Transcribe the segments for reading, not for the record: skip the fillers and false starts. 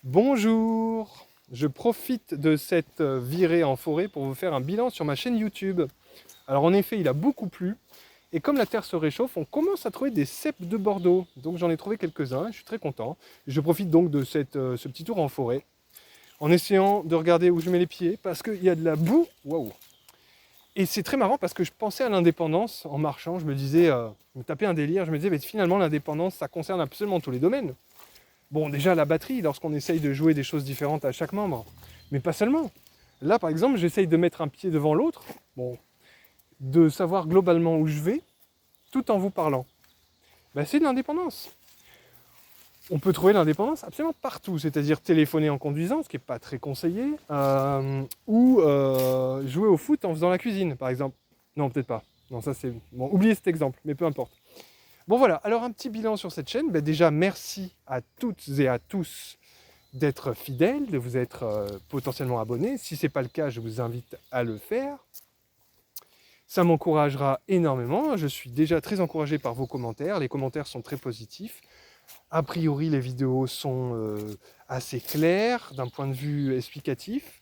Bonjour, je profite de cette virée en forêt pour vous faire un bilan sur ma chaîne YouTube. Alors en effet, il a beaucoup plu, et comme la terre se réchauffe, on commence à trouver des cèpes de Bordeaux. Donc j'en ai trouvé quelques-uns, je suis très content. Je profite donc de ce petit tour en forêt, en essayant de regarder où je mets les pieds, parce qu'il y a de la boue. Waouh! Et c'est très marrant parce que je pensais à l'indépendance en marchant, je me disais, je me tapais un délire, je me disais, mais finalement l'indépendance, ça concerne absolument tous les domaines. Bon, déjà la batterie, lorsqu'on essaye de jouer des choses différentes à chaque membre, mais pas seulement. Là, par exemple, j'essaye de mettre un pied devant l'autre, bon, de savoir globalement où je vais, tout en vous parlant. Ben, c'est de l'indépendance. On peut trouver l'indépendance absolument partout, c'est-à-dire téléphoner en conduisant, ce qui n'est pas très conseillé, ou jouer au foot en faisant la cuisine, par exemple. Non, peut-être pas. Non, ça c'est... Bon, oubliez cet exemple, mais peu importe. Bon voilà, alors un petit bilan sur cette chaîne. Ben, déjà, merci à toutes et à tous d'être fidèles, de vous être potentiellement abonnés. Si ce n'est pas le cas, je vous invite à le faire. Ça m'encouragera énormément. Je suis déjà très encouragé par vos commentaires. Les commentaires sont très positifs. A priori, les vidéos sont assez claires d'un point de vue explicatif.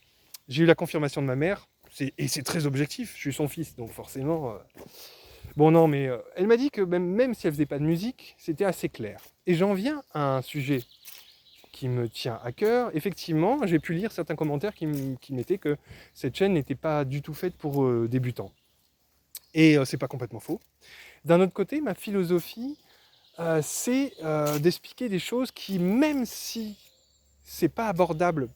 J'ai eu la confirmation de ma mère, et c'est très objectif. Je suis son fils, donc forcément... Bon non, mais elle m'a dit que même si elle faisait pas de musique, c'était assez clair. Et j'en viens à un sujet qui me tient à cœur. Effectivement, j'ai pu lire certains commentaires qui mettaient que cette chaîne n'était pas du tout faite pour débutants. Et c'est pas complètement faux. D'un autre côté, ma philosophie, c'est d'expliquer des choses qui, même si c'est pas abordable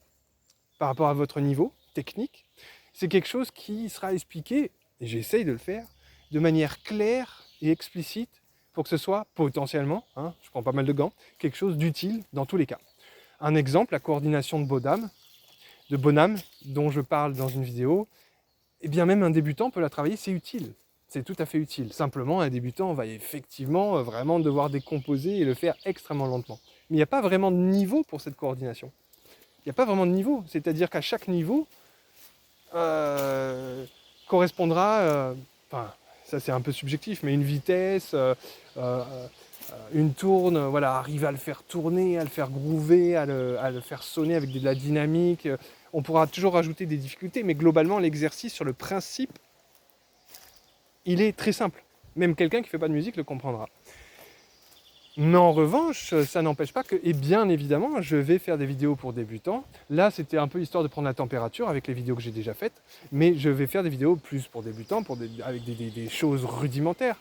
par rapport à votre niveau technique, c'est quelque chose qui sera expliqué, et j'essaye de le faire, de manière claire et explicite pour que ce soit potentiellement, hein, je prends pas mal de gants, quelque chose d'utile dans tous les cas. Un exemple, la coordination de Bonham, dont je parle dans une vidéo, et bien même un débutant peut la travailler, c'est utile. C'est tout à fait utile. Simplement, un débutant va effectivement vraiment devoir décomposer et le faire extrêmement lentement. Mais il n'y a pas vraiment de niveau pour cette coordination. Il n'y a pas vraiment de niveau. C'est-à-dire qu'à chaque niveau, correspondra, enfin, ça c'est un peu subjectif, mais une vitesse, une tourne, voilà, arriver à le faire tourner, à le faire groover, à le faire sonner avec de la dynamique. On pourra toujours rajouter des difficultés, mais globalement, l'exercice sur le principe, il est très simple. Même quelqu'un qui ne fait pas de musique le comprendra. Mais en revanche, ça n'empêche pas que, et bien évidemment, je vais faire des vidéos pour débutants. Là, c'était un peu histoire de prendre la température avec les vidéos que j'ai déjà faites, mais je vais faire des vidéos plus pour débutants, avec des choses rudimentaires,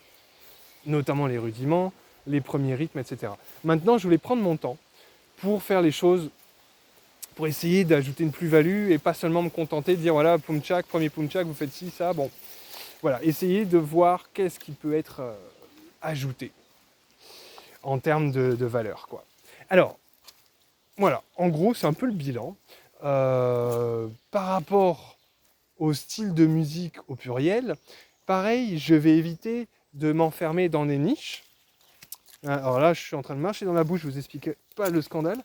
notamment les rudiments, les premiers rythmes, etc. Maintenant, je voulais prendre mon temps pour faire les choses, pour essayer d'ajouter une plus-value et pas seulement me contenter de dire voilà, Pumchak, premier Pumchak, vous faites ci, ça, bon. Voilà, essayer de voir qu'est-ce qui peut être ajouté en termes de valeur, quoi. Alors, voilà, en gros, c'est un peu le bilan. Par rapport au style de musique au pluriel, pareil, je vais éviter de m'enfermer dans des niches. Alors là, je suis en train de marcher dans la bouche, je vous explique pas le scandale.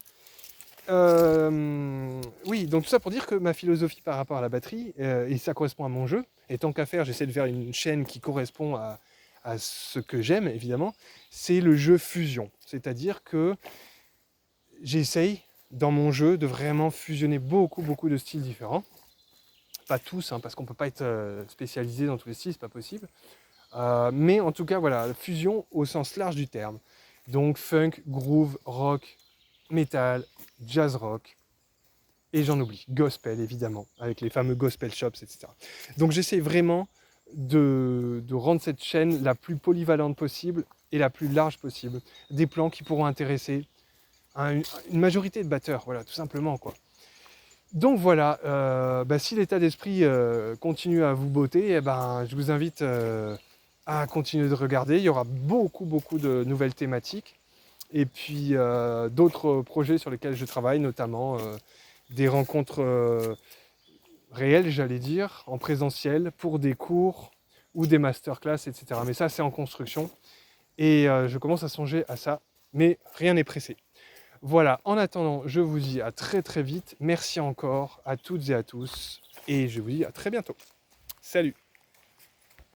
Oui, donc tout ça pour dire que ma philosophie par rapport à la batterie, et ça correspond à mon jeu, et tant qu'à faire, j'essaie de faire une chaîne qui correspond à ce que j'aime, évidemment, c'est le jeu fusion. C'est-à-dire que j'essaye, dans mon jeu, de vraiment fusionner beaucoup de styles différents. Pas tous, hein, parce qu'on ne peut pas être spécialisé dans tous les styles, c'est pas possible. Mais en tout cas, voilà, fusion au sens large du terme. Donc funk, groove, rock, metal, jazz rock, et j'en oublie, gospel évidemment, avec les fameux gospel shops, etc. Donc j'essaie vraiment de rendre cette chaîne la plus polyvalente possible et la plus large possible. Des plans qui pourront intéresser une majorité de batteurs, voilà, tout simplement, quoi. Donc voilà, si l'état d'esprit continue à vous botter, eh ben, je vous invite à continuer de regarder. Il y aura beaucoup de nouvelles thématiques. Et puis d'autres projets sur lesquels je travaille, notamment des rencontres réelles, j'allais dire, en présentiel, pour des cours ou des masterclass, etc. Mais ça, c'est en construction. Et je commence à songer à ça, mais rien n'est pressé. Voilà, en attendant, je vous dis à très vite. Merci encore à toutes et à tous. Et je vous dis à très bientôt. Salut!